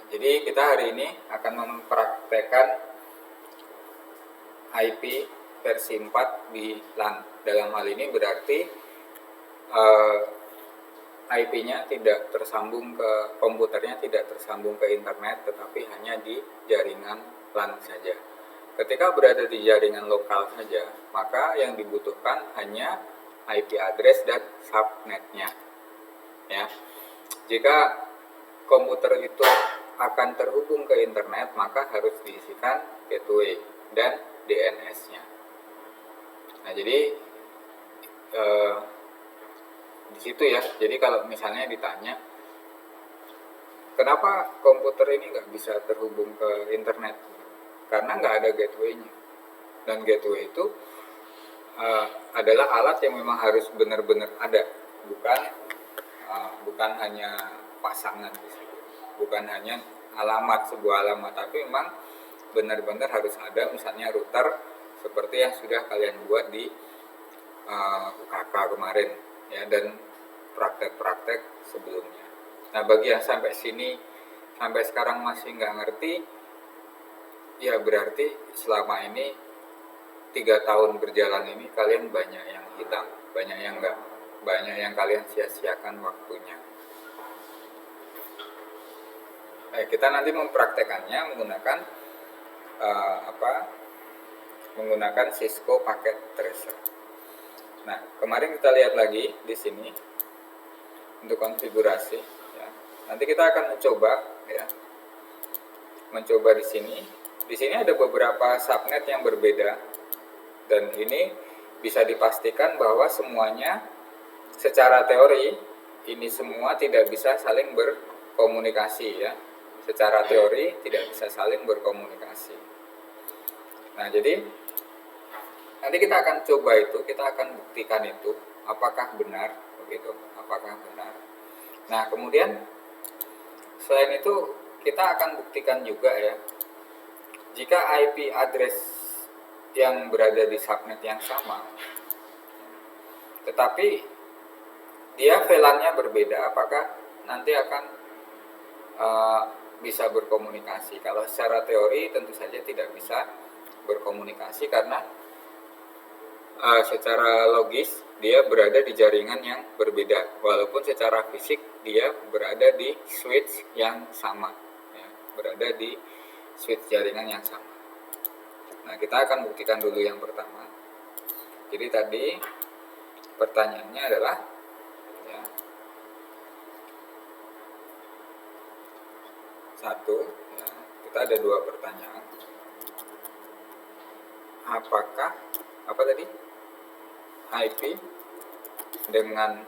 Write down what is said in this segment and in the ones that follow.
Jadi kita hari ini akan mempraktekkan IP versi 4 di LAN. Dalam hal ini berarti IP-nya tidak tersambung ke komputernya, tidak tersambung ke internet, tetapi hanya di jaringan LAN saja. Ketika berada di jaringan lokal saja, maka yang dibutuhkan hanya IP address dan subnetnya. Ya, jika komputer itu akan terhubung ke internet, maka harus diisikan gateway dan DNS-nya. Nah, jadi di situ ya. Jadi kalau misalnya ditanya, kenapa komputer ini nggak bisa terhubung ke internet? Karena nggak ada gateway-nya. Dan gateway itu adalah alat yang memang harus benar-benar ada, bukan hanya pasangan di situ, bukan hanya sebuah alamat, tapi memang benar-benar harus ada, misalnya router seperti yang sudah kalian buat di UKK kemarin ya, dan praktek-praktek sebelumnya. Nah, bagi yang sampai sekarang masih nggak ngerti, ya berarti selama ini 3 tahun berjalan ini kalian banyak yang hilang, banyak yang enggak, banyak yang kalian sia-siakan waktunya. Kita nanti mempraktekannya menggunakan menggunakan Cisco Packet Tracer. Nah, kemarin kita lihat lagi di sini untuk konfigurasi. Ya. Nanti kita akan mencoba di sini. Di sini ada beberapa subnet yang berbeda, dan ini bisa dipastikan bahwa semuanya secara teori ini semua tidak bisa saling berkomunikasi ya. Secara teori tidak bisa saling berkomunikasi. Nah, jadi nanti kita akan coba itu, kita akan buktikan itu apakah benar begitu, apakah benar. Nah, kemudian selain itu kita akan buktikan juga ya, jika IP address yang berada di subnet yang sama, tetapi dia VLAN-nya berbeda, apakah nanti akan bisa berkomunikasi? Kalau secara teori tentu saja tidak bisa berkomunikasi, karena secara logis dia berada di jaringan yang berbeda, walaupun secara fisik dia berada di switch yang sama ya, berada di switch jaringan yang sama. Nah, kita akan buktikan dulu yang pertama. Jadi tadi pertanyaannya adalah ya, satu ya, kita ada 2 pertanyaan. Apakah IP dengan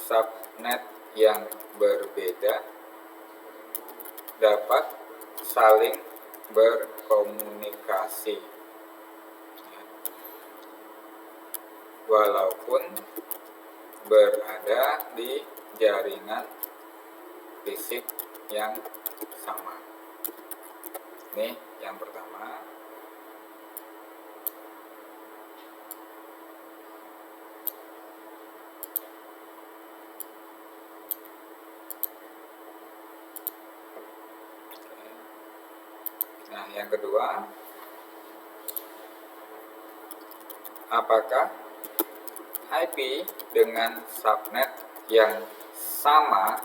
subnet yang berbeda dapat saling berkomunikasi walaupun berada di jaringan fisik yang sama. Ini yang pertama. Nah, yang kedua, apakah IP dengan subnet yang sama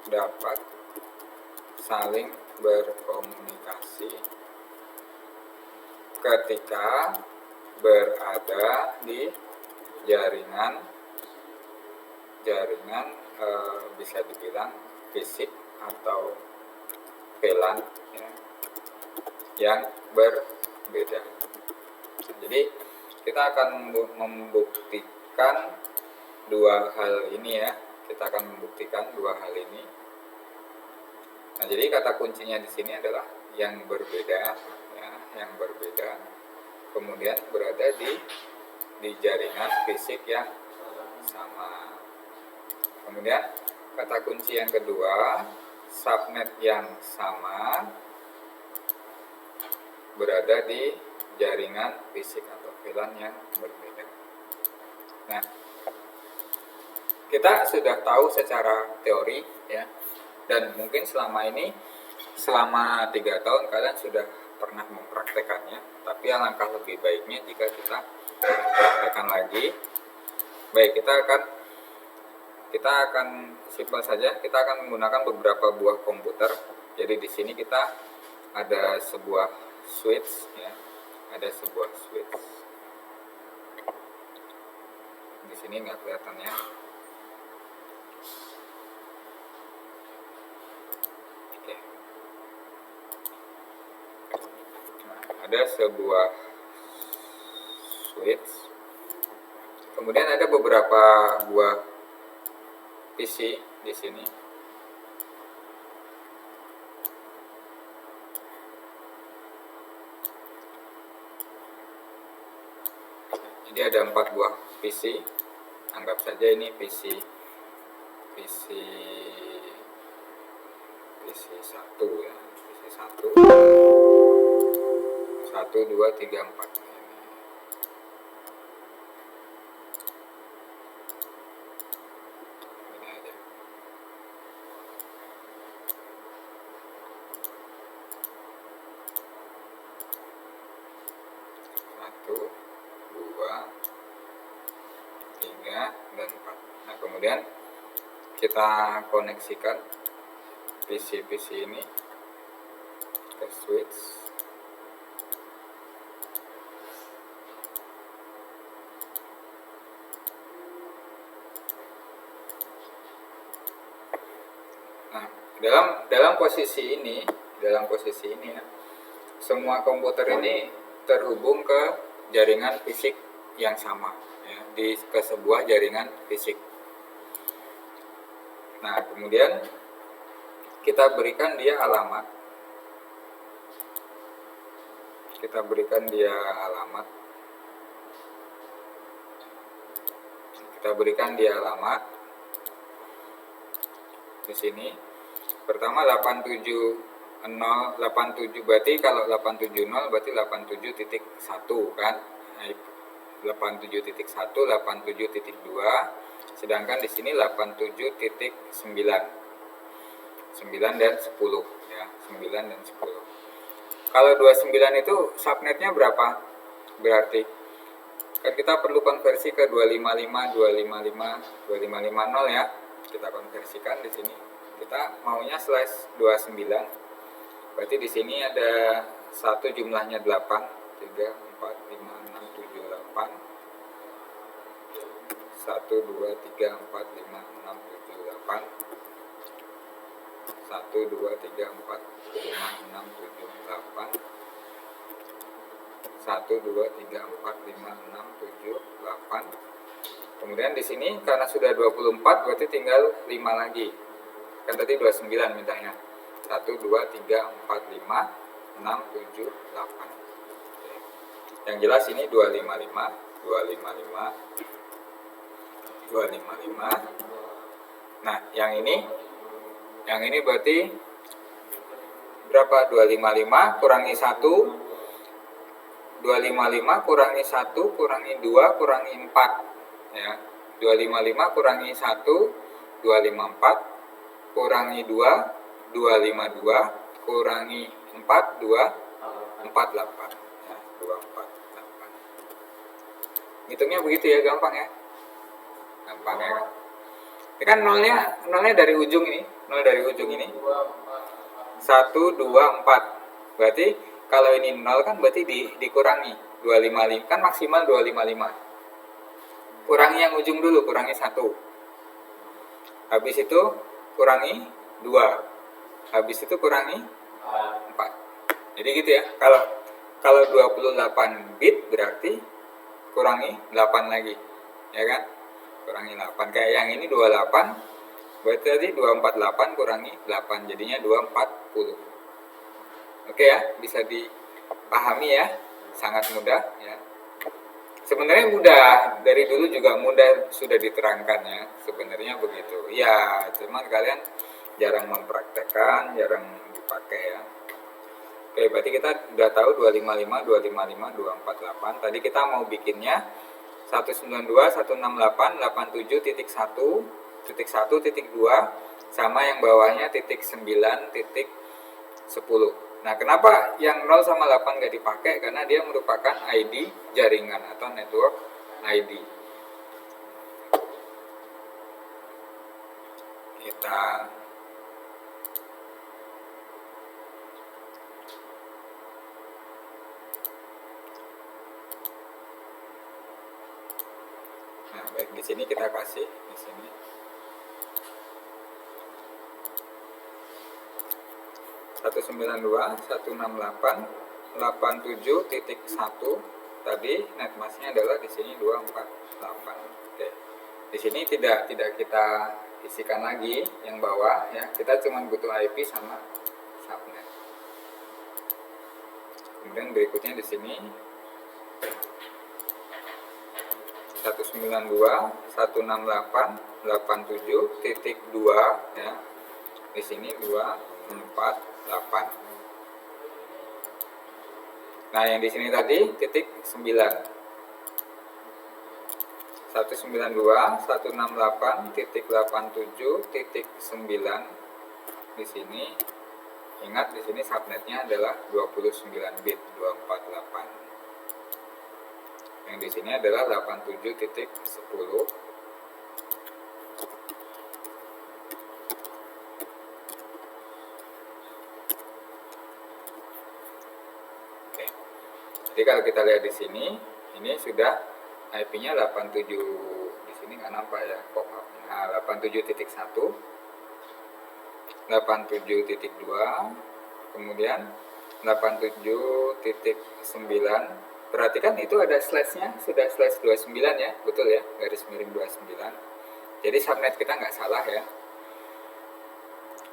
dapat saling berkomunikasi ketika berada di jaringan bisa dibilang fisik atau VLAN ya, yang berbeda. Jadi kita akan membuktikan 2 hal ini ya. Kita akan membuktikan 2 hal ini. Nah, jadi kata kuncinya di sini adalah yang berbeda ya, yang berbeda. Kemudian berada di jaringan fisik yang sama. Kemudian kata kunci yang kedua, subnet yang sama berada di jaringan fisik atau VLAN yang berbeda. Nah, kita sudah tahu secara teori ya, Dan mungkin selama 3 tahun kalian sudah pernah mempraktekannya, tapi alangkah lebih baiknya jika kita praktekkan lagi. Baik, kita akan simpel saja, kita akan menggunakan beberapa buah komputer. Jadi di sini kita ada sebuah switch ya, ada sebuah switch. Di sini nggak kelihatan ya. Oke. Nah, ada sebuah switch. Kemudian ada beberapa buah PC di sini. Jadi ada 4 buah PC. Anggap saja ini PC 1 ya, PC 1 2 3 4. Ini aja. Satu, 2, 3, dan 4. Nah, kemudian kita koneksikan PC ini ke switch. Nah, dalam posisi ini ya, semua komputer ini terhubung ke jaringan fisik yang sama ya, ke sebuah jaringan fisik. Nah, kemudian kita berikan dia alamat. Di sini. Pertama 87 berarti kalau 870 berarti 87.1 kan. 87.1, 87.2. Sedangkan di sini 87.9. 9 dan 10 ya, 9 dan 10. Kalau 29 itu subnetnya berapa? Berarti kan kita perlu konversi ke 255 ya. Kita konversikan di sini. Kita maunya /29. Berarti di sini ada satu jumlahnya 8, 3 4 5 6 7 8. 1 2 3 4 5 6 7 8. 1 2 3 4 5 6 7 8. 1 2 3 4 5 6 7 8. Kemudian di sini karena sudah 24 berarti tinggal 5 lagi. Kan tadi 29 mintanya. 1 2 3 4 5 6 7 8. Yang jelas ini 255. Nah, yang ini berarti berapa? 255 kurangi 1. 255 kurangi 1 kurangi 2 kurangi 4 ya. 255 kurangi 1 254 kurangi 2 252 kurangi 4 248 ya, 248. Hitungnya begitu ya, gampang ya. Gampang ya kan. Ini kan nolnya dari ujung ini, 1 2 4. Berarti kalau ini 0 kan berarti dikurangi 255 kan maksimal 255. Kurangi yang ujung dulu, kurangi 1. Habis itu kurangi 2. Habis itu kurangi 4. Jadi gitu ya. Kalau 28 bit berarti kurangi 8 lagi. Ya kan? Kurangi 8. Kayak yang ini 28 berarti tadi 248 kurangi 8 jadinya 240. Oke ya, bisa dipahami ya. Sangat mudah ya. Sebenarnya mudah, dari dulu juga mudah sudah diterangkan ya. Sebenarnya begitu. Ya, cuman kalian jarang mempraktekkan, jarang dipakai ya. Oke, berarti kita udah tahu 255, 248. Tadi kita mau bikinnya 192, 168, 87.1, titik 1, titik 2, sama yang bawahnya titik 9, titik 10. Nah, kenapa yang 0 sama 8 nggak dipakai? Karena dia merupakan ID jaringan atau network ID. Nah, baik, di sini kita kasih di sini 192.168.87.1 tadi net masknya adalah di sini 248. Oke. Di sini tidak kita isikan lagi yang bawah ya. Kita cuma butuh IP sama subnet. Kemudian berikutnya di sini 192.168.87.2 ya. Di sini 248. Nah, yang di sini tadi titik 9. 192.168.87.9 di sini. Ingat di sini subnetnya adalah 29 bit 248. Yang di sini adalah 87.10. Jadi kalau kita lihat di sini, ini sudah IP-nya 87, di sini nggak nampak ya pop-up. Nah, 87.1, 87.2, kemudian 87.9. Perhatikan itu ada slash-nya, sudah slash 29 ya, betul ya, garis miring 29. Jadi subnet kita nggak salah ya.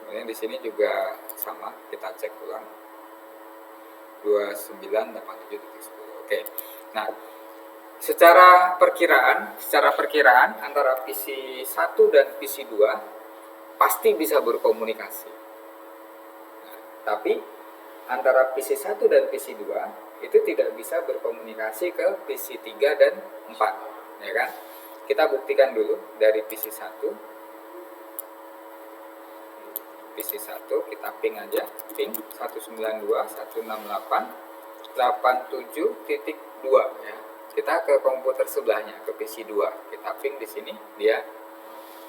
Kemudian di sini juga sama, kita cek ulang. 2987.10. Oke. Nah, secara perkiraan antara PC 1 dan PC 2 pasti bisa berkomunikasi. Nah, tapi antara PC 1 dan PC 2 itu tidak bisa berkomunikasi ke PC 3 dan 4, ya kan? Kita buktikan dulu dari PC 1. PC 1 kita ping aja, ping 192.168.87.2 ya. Kita ke komputer sebelahnya, ke PC 2. Kita ping di sini, dia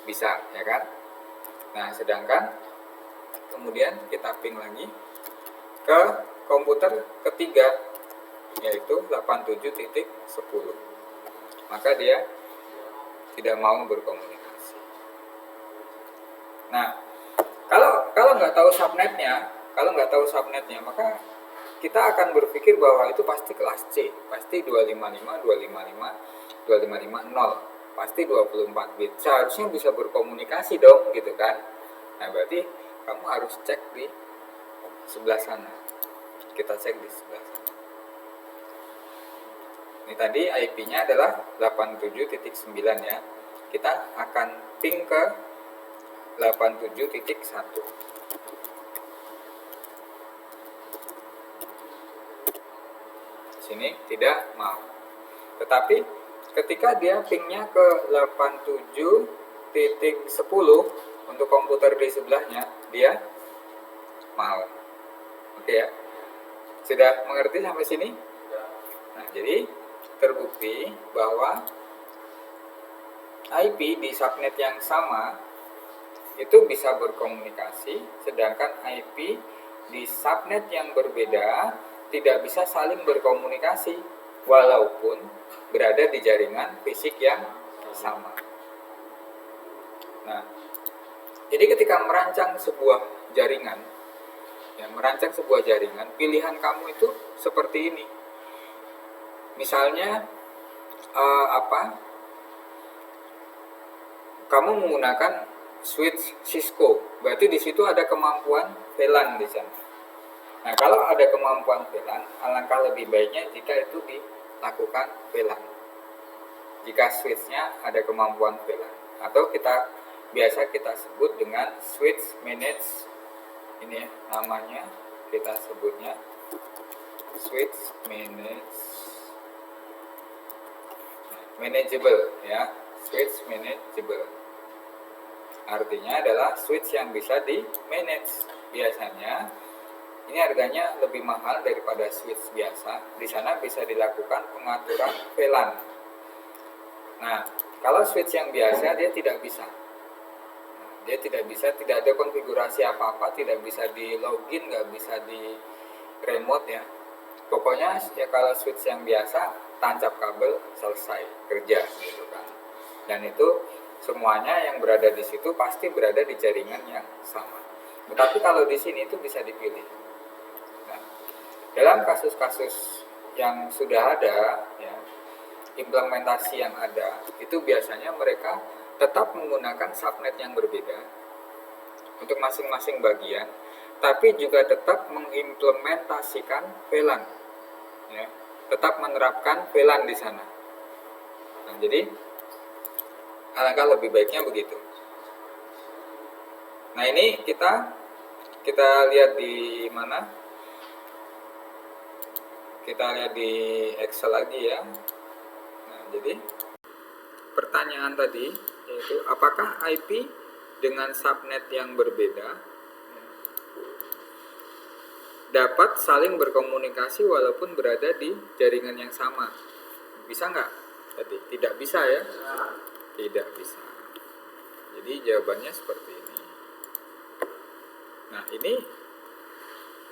bisa, ya kan? Nah, sedangkan kemudian kita ping lagi ke komputer ketiga, yaitu 87.10. Maka dia tidak mau berkomunikasi. Nah, kalau nggak tahu subnetnya, maka kita akan berpikir bahwa itu pasti kelas C, pasti 255, 255, 255, 0, pasti 24 bit. Seharusnya bisa berkomunikasi dong, gitu kan? Nah, berarti kamu harus cek di sebelah sana. Kita cek di sebelah sana. Ini tadi IP-nya adalah 87.9 ya. Kita akan ping ke 87.1. Sini tidak mau. Tetapi ketika dia pingnya ke 87.10 untuk komputer di sebelahnya, dia mau. Oke ya. Sudah mengerti sampai sini? Nah, jadi terbukti bahwa IP di subnet yang sama itu bisa berkomunikasi, sedangkan IP di subnet yang berbeda tidak bisa saling berkomunikasi walaupun berada di jaringan fisik yang sama. Nah, jadi ketika merancang sebuah jaringan, pilihan kamu itu seperti ini. Misalnya kamu menggunakan switch Cisco, berarti di situ ada kemampuan VLAN di sana. Nah, kalau ada kemampuan VLAN, alangkah lebih baiknya jika itu dilakukan VLAN. Jika switchnya ada kemampuan VLAN, atau biasa kita sebut dengan switch manage, ini ya, namanya kita sebutnya switch manageable ya, switch manageable. Artinya adalah switch yang bisa di manage. Biasanya ini harganya lebih mahal daripada switch biasa. Di sana bisa dilakukan pengaturan VLAN. Nah, kalau switch yang biasa dia tidak bisa. Dia tidak bisa, tidak ada konfigurasi apa-apa, tidak bisa di login, nggak bisa di remote ya. Pokoknya ya kalau switch yang biasa, tancap kabel, selesai kerja gitu kan. Dan itu semuanya yang berada di situ pasti berada di jaringan yang sama. Tetapi kalau di sini itu bisa dipilih. Nah, dalam kasus-kasus yang sudah ada ya, implementasi yang ada itu biasanya mereka tetap menggunakan subnet yang berbeda untuk masing-masing bagian, tapi juga tetap mengimplementasikan VLAN, ya, tetap menerapkan VLAN di sana. Nah, jadi alangkah lebih baiknya begitu. Nah ini kita lihat di mana? Kita lihat di Excel lagi ya. Nah, jadi pertanyaan tadi yaitu apakah IP dengan subnet yang berbeda dapat saling berkomunikasi walaupun berada di jaringan yang sama? Bisa nggak? Tadi tidak bisa ya? Tidak bisa. Jadi jawabannya seperti ini. Nah ini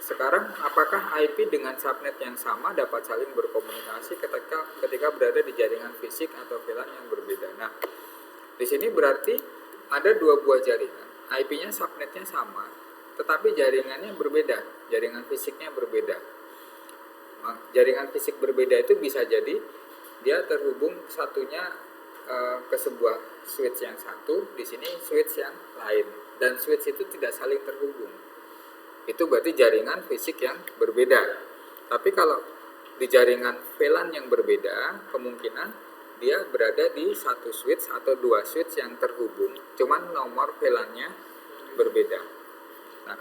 sekarang apakah IP dengan subnet yang sama dapat saling berkomunikasi ketika berada di jaringan fisik atau VLAN yang berbeda? Nah, di sini berarti ada dua buah jaringan, IP-nya subnetnya sama, tetapi jaringannya berbeda, jaringan fisiknya berbeda. Jaringan fisik berbeda itu bisa jadi dia terhubung satunya ke sebuah switch yang satu, di sini switch yang lain, dan switch itu tidak saling terhubung. Itu berarti jaringan fisik yang berbeda. Tapi kalau di jaringan VLAN yang berbeda, kemungkinan dia berada di satu switch atau dua switch yang terhubung, cuman nomor VLAN-nya berbeda. Nah,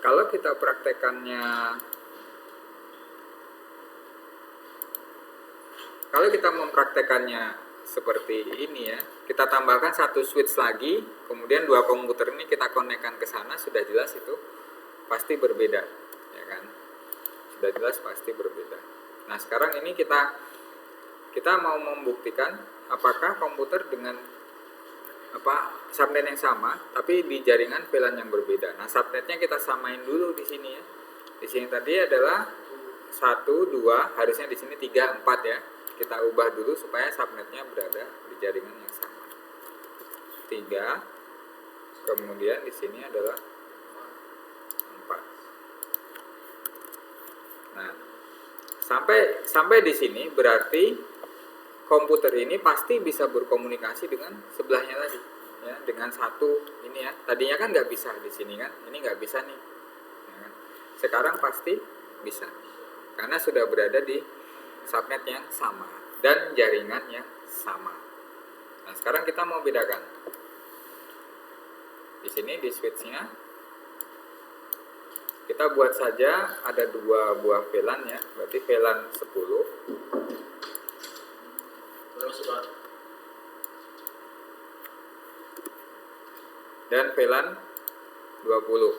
kalau kita praktekannya, kalau kita mempraktekannya seperti ini ya, kita tambahkan satu switch lagi, kemudian dua komputer ini kita konekkan ke sana, sudah jelas itu pasti berbeda, ya kan? Sudah jelas pasti berbeda. Nah sekarang ini kita mau membuktikan apakah komputer dengan subnet yang sama, tapi di jaringan VLAN yang berbeda. Nah subnetnya kita samain dulu di sini ya. Di sini tadi adalah 1, 2, harusnya di sini 3, 4 ya. Kita ubah dulu supaya subnetnya berada di jaringan yang sama. 3, kemudian di sini adalah 4. Nah, sampai di sini berarti komputer ini pasti bisa berkomunikasi dengan sebelahnya tadi, ya, dengan satu ini ya. Tadinya kan nggak bisa di sini kan, ini nggak bisa nih. Ya kan? Sekarang pasti bisa, karena sudah berada di subnet yang sama dan jaringan yang sama. Nah, sekarang kita mau bedakan. Di sini di switch-nya kita buat saja ada dua buah VLAN ya, berarti VLAN 10 dan VLAN 20.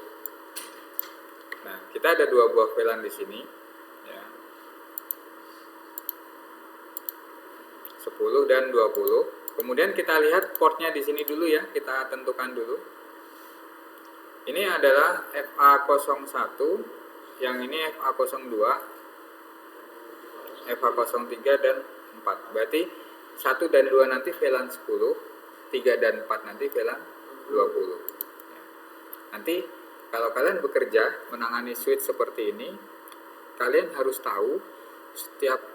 Nah, kita ada dua buah VLAN di sini ya. 10 dan 20. Kemudian kita lihat portnya di sini dulu ya, kita tentukan dulu. Ini adalah FA01, yang ini FA02, FA03 dan 4. Berarti 1 dan 2 nanti VLAN 10, 3 dan 4 nanti VLAN 20. Nanti kalau kalian bekerja menangani switch seperti ini, kalian harus tahu setiap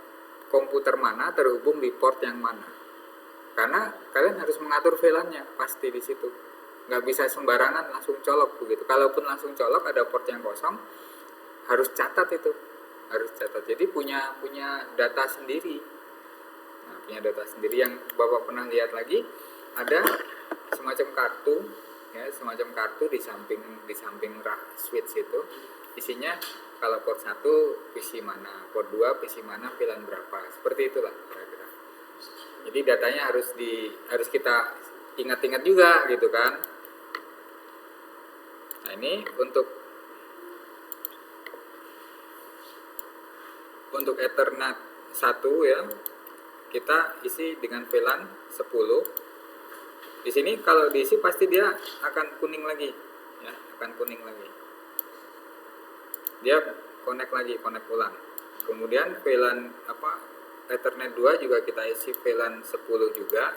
komputer mana terhubung di port yang mana. Karena kalian harus mengatur VLAN-nya pasti di situ. Nggak bisa sembarangan langsung colok begitu. Kalaupun langsung colok ada port yang kosong, harus catat itu. Harus catat. Jadi punya data sendiri. Nah, punya data sendiri yang Bapak pernah lihat lagi, ada semacam kartu ya, semacam kartu di samping rak switch itu. Isinya kalau port 1 PC mana, port 2 PC mana, VLAN berapa. Seperti itulah kira-kira. Jadi datanya harus kita ingat-ingat juga gitu kan. Nah, ini untuk Ethernet 1 ya, kita isi dengan VLAN 10. Di sini kalau diisi pasti dia akan kuning lagi ya, akan kuning lagi. Dia connect ulang. Kemudian VLAN Ethernet 2 juga kita isi VLAN 10 juga.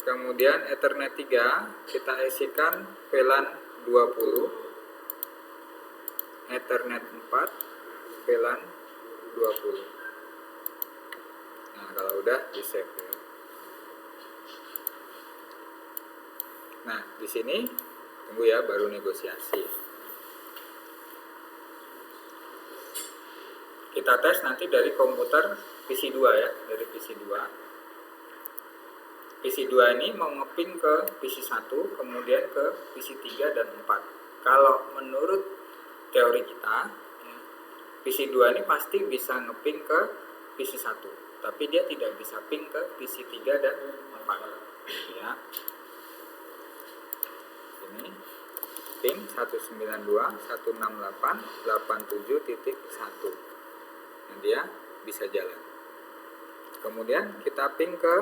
Kemudian Ethernet 3 kita isikan VLAN 20. Ethernet 4 VLAN 20. Nah, kalau udah di save ya. Nah, di sini tunggu ya, baru negosiasi. Kita tes nanti dari komputer PC 2 ya, dari PC 2. PC 2 ini mau ngeping ke PC 1, kemudian ke PC 3 dan 4. Kalau menurut teori kita, ya, PC 2 ini pasti bisa ngeping ke PC 1, tapi dia tidak bisa ping ke PC 3 dan 4. Ya. Ini ping 192.168.87.1. Nah, dia bisa jalan. Kemudian kita ping ke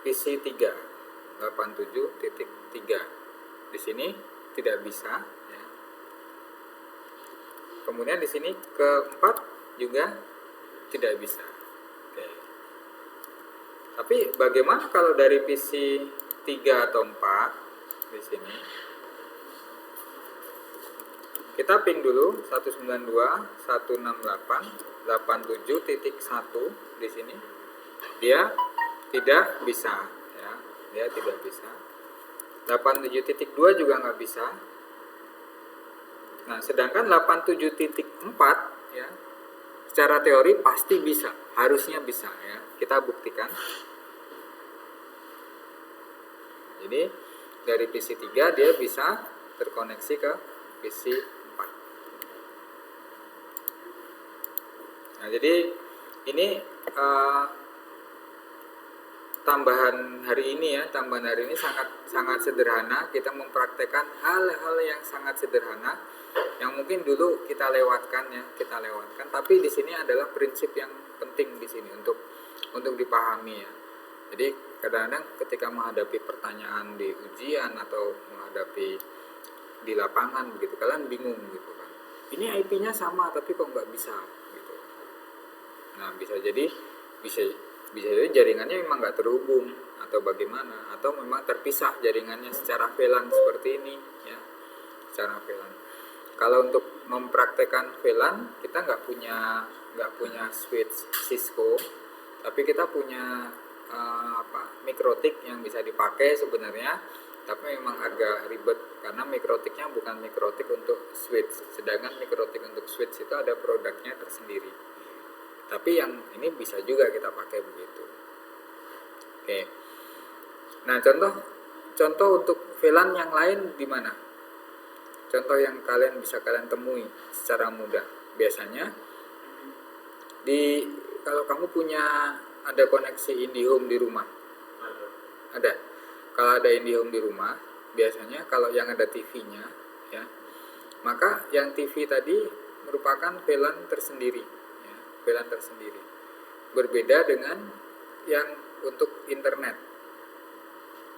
PC 3 87.3. Di sini tidak bisa ya. Kemudian di sini ke 4 juga tidak bisa. Oke. Tapi bagaimana kalau dari PC 3 atau 4 di sini? Kita ping dulu 192.168.87.1 di sini. Dia tidak bisa ya, dia tidak bisa. 87.2 juga nggak bisa. Nah, sedangkan 87.4 ya, secara teori pasti bisa, harusnya bisa ya. Kita buktikan. Jadi dari PC 3 dia bisa terkoneksi ke PC 4. Nah, jadi ini tambahan hari ini sangat sederhana. Kita mempraktekkan hal-hal yang sangat sederhana yang mungkin dulu kita lewatkan. Tapi di sini adalah prinsip yang penting di sini untuk dipahami ya. Jadi kadang-kadang ketika menghadapi pertanyaan di ujian atau menghadapi di lapangan begitu, kalian bingung gitu kan. Ini IP-nya sama tapi kok nggak bisa gitu. Nah, bisa jadi jaringannya memang nggak terhubung atau bagaimana, atau memang terpisah jaringannya secara VLAN seperti ini ya, secara VLAN. Kalau untuk mempraktekkan VLAN kita nggak punya switch Cisco, tapi kita punya mikrotik yang bisa dipakai sebenarnya, tapi memang agak ribet karena mikrotiknya bukan mikrotik untuk switch, sedangkan mikrotik untuk switch itu ada produknya tersendiri. Tapi yang ini bisa juga kita pakai begitu. Oke. Nah, contoh untuk VLAN yang lain di mana? Contoh yang bisa kalian temui secara mudah. Biasanya kalau kamu ada koneksi IndiHome di rumah. Ada. Kalau ada IndiHome di rumah, biasanya kalau yang ada TV-nya ya, maka yang TV tadi merupakan VLAN tersendiri. VLAN tersendiri. Berbeda dengan yang untuk internet.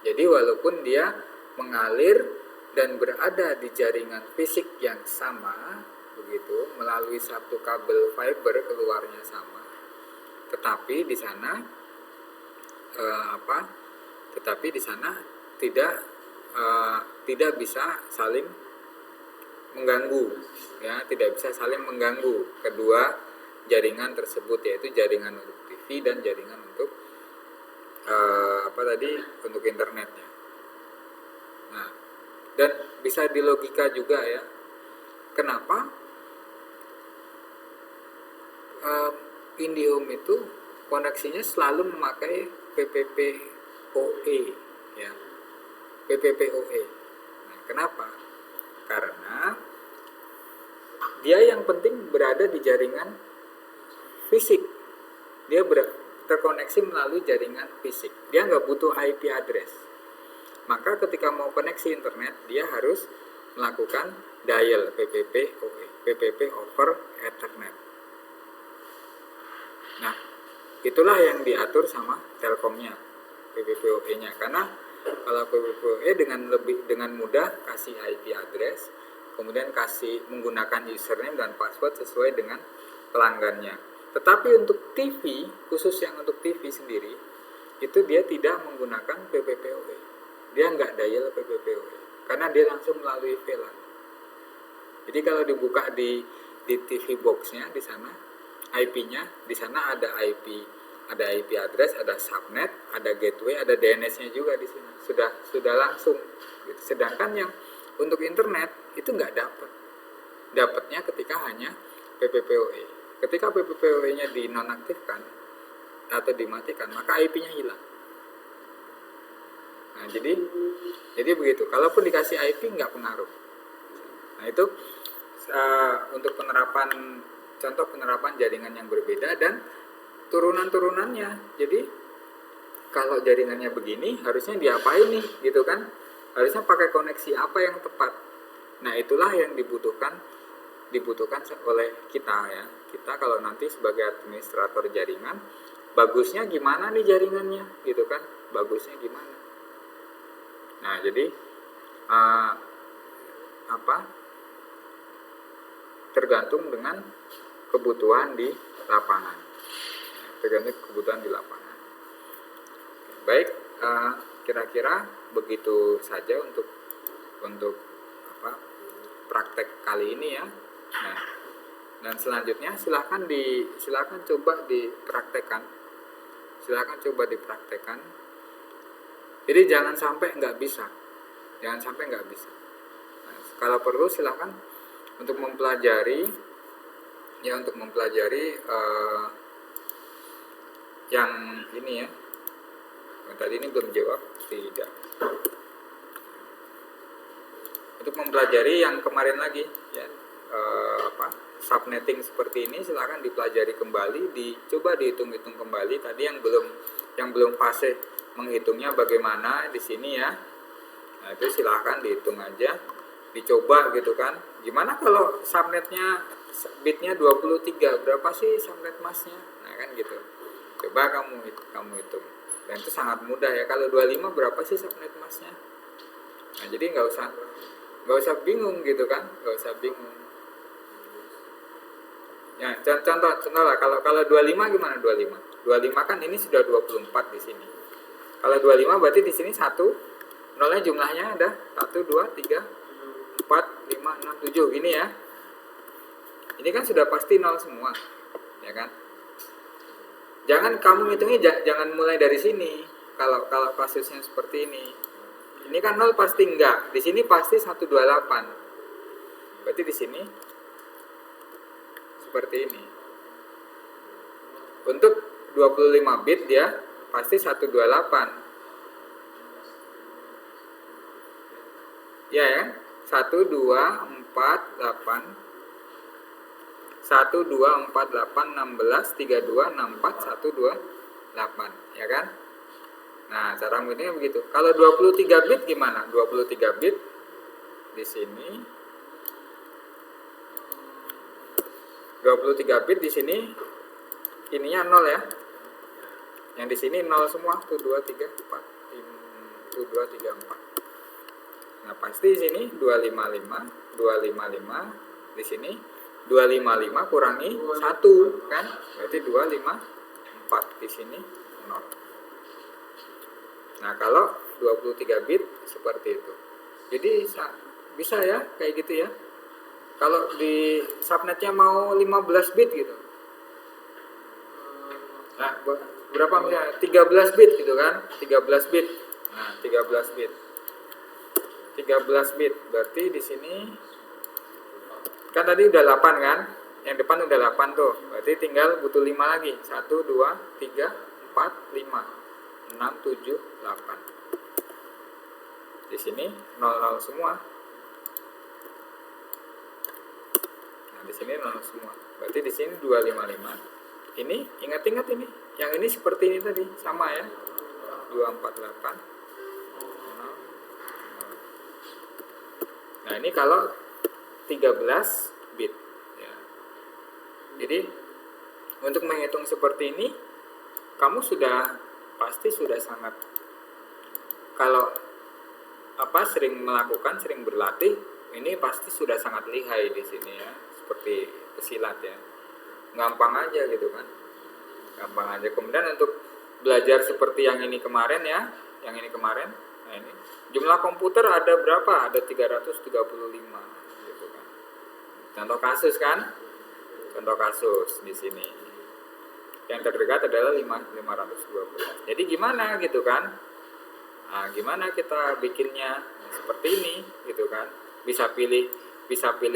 Jadi walaupun dia mengalir dan berada di jaringan fisik yang sama, begitu, melalui satu kabel fiber keluarnya sama, tetapi di sana tidak bisa saling mengganggu ya, tidak bisa saling mengganggu kedua jaringan tersebut, yaitu jaringan untuk TV dan jaringan untuk untuk internetnya. Nah, dan bisa dilogika juga ya, kenapa IndiHome itu koneksinya selalu memakai PPPoE ya, PPPoE. Nah, kenapa? Karena dia yang penting berada di jaringan fisik. terkoneksi melalui jaringan fisik. Dia nggak butuh IP address. Maka ketika mau koneksi internet, dia harus melakukan dial PPP over Ethernet. Nah, itulah yang diatur sama Telkomnya, PPPoE-nya. Karena kalau PPPoE dengan mudah kasih IP address, kemudian menggunakan username dan password sesuai dengan pelanggannya. Tetapi untuk TV, khusus yang untuk TV sendiri, itu dia tidak menggunakan PPPoE. Dia nggak dial PPPoE, karena dia langsung melalui VLAN. Jadi kalau dibuka di TV box-nya di sana, IP-nya di sana ada IP address, ada subnet, ada gateway, ada DNS-nya juga di sini. Sudah langsung. Gitu. Sedangkan yang untuk internet itu nggak dapat. Dapatnya ketika hanya PPPoE. Ketika PPPoE-nya dinonaktifkan atau dimatikan, maka IP-nya hilang. Nah, jadi begitu. Kalaupun dikasih IP nggak pengaruh. Nah, itu untuk contoh penerapan jaringan yang berbeda dan turunan-turunannya. Jadi kalau jaringannya begini, harusnya diapain nih, gitu kan? Harusnya pakai koneksi apa yang tepat. Nah, itulah yang dibutuhkan oleh kita ya. Kita kalau nanti sebagai administrator jaringan, bagusnya gimana nih jaringannya, gitu kan? Bagusnya gimana? Nah, jadi tergantung dengan kebutuhan di lapangan. Baik, kira-kira begitu saja untuk praktek kali ini ya. Nah, dan selanjutnya silakan coba dipraktekkan. Jadi jangan sampai nggak bisa. Nah, kalau perlu silakan untuk mempelajari yang ini ya. Tadi ini belum jawab, tidak. Untuk mempelajari yang kemarin lagi ya, subnetting seperti ini silakan dipelajari kembali, dicoba dihitung-hitung kembali. Tadi yang belum fase menghitungnya bagaimana di sini ya. Nah, itu silakan dihitung aja, dicoba gitu kan. Gimana kalau subnetnya bitnya 23, berapa sih subnet masnya? Nah, kan gitu. Coba kamu hitung. Dan itu sangat mudah ya. Kalau 25 berapa sih subnet masnya? Nah, jadi nggak usah bingung gitu kan, Ya, contoh lah, kalau 25 gimana 25? 25 kan ini sudah 24 di sini. Kalau 25 berarti di sini 1, nolnya jumlahnya ada 1, 2, 3, 4, 5, 6, 7 gini ya. Ini kan sudah pasti 0 semua, ya kan? Jangan kamu ngitungnya jangan mulai dari sini. Kalau kasusnya seperti ini. Ini kan 0 pasti enggak. Di sini pasti 128. Berarti di sini seperti ini. Untuk 25 bit dia pasti 128. Ya ya. 1 2 4 8 1 2 4 8 16 32 64 128, ya kan? Nah, cara ngitungnya begitu. Kalau 23 bit gimana? 23 bit di sini. 23 bit di sini ininya 0 ya. Yang di sini 0 semua. 1 2 3 4. 1 2 3 4. Nah, pasti di sini 255 di sini 255 kurangi 1 kan? Berarti 254 di sini 0. Nah, kalau 23 bit seperti itu. Jadi bisa ya kayak gitu ya. Kalau di subnetnya mau 15 bit gitu. Nah, berapa misalnya? 13 bit gitu kan? 13 bit. Nah, 13 bit. 13 bit. Berarti di sini kan tadi udah 8 kan? Yang depan udah 8 tuh. Berarti tinggal butuh 5 lagi. 1 2 3 4 5 6 7 8. Di sini 00 semua. Nah, di sini 00 semua. Berarti di sini 255. Ini ingat ini. Yang ini seperti ini tadi, sama ya, 248. Nah ini kalau 13 bit ya. Jadi untuk menghitung seperti ini kamu pasti sudah sangat, kalau sering melakukan, sering berlatih, ini pasti sudah sangat lihai di sini ya, seperti pesilat ya, gampang aja gitu kan, gampang aja. Kemudian untuk belajar seperti yang ini kemarin ya, nah ini jumlah komputer ada berapa? Ada 335 gitu kan. Contoh kasus di sini. Yang terdekat adalah 512. Jadi gimana gitu kan? Nah, gimana kita bikinnya seperti ini gitu kan? Bisa pilih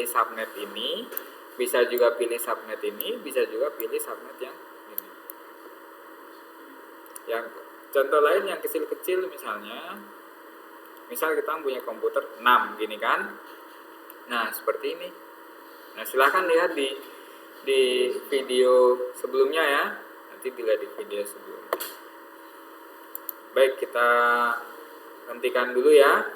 subnet ini, bisa juga pilih subnet ini, bisa juga pilih subnet yang ini. Yang contoh lain yang kecil-kecil misalnya, misal kita punya komputer 6 gini kan. Nah, seperti ini. Nah, silahkan lihat di video sebelumnya ya. Nanti dilihat di video sebelumnya. Baik, kita hentikan dulu ya.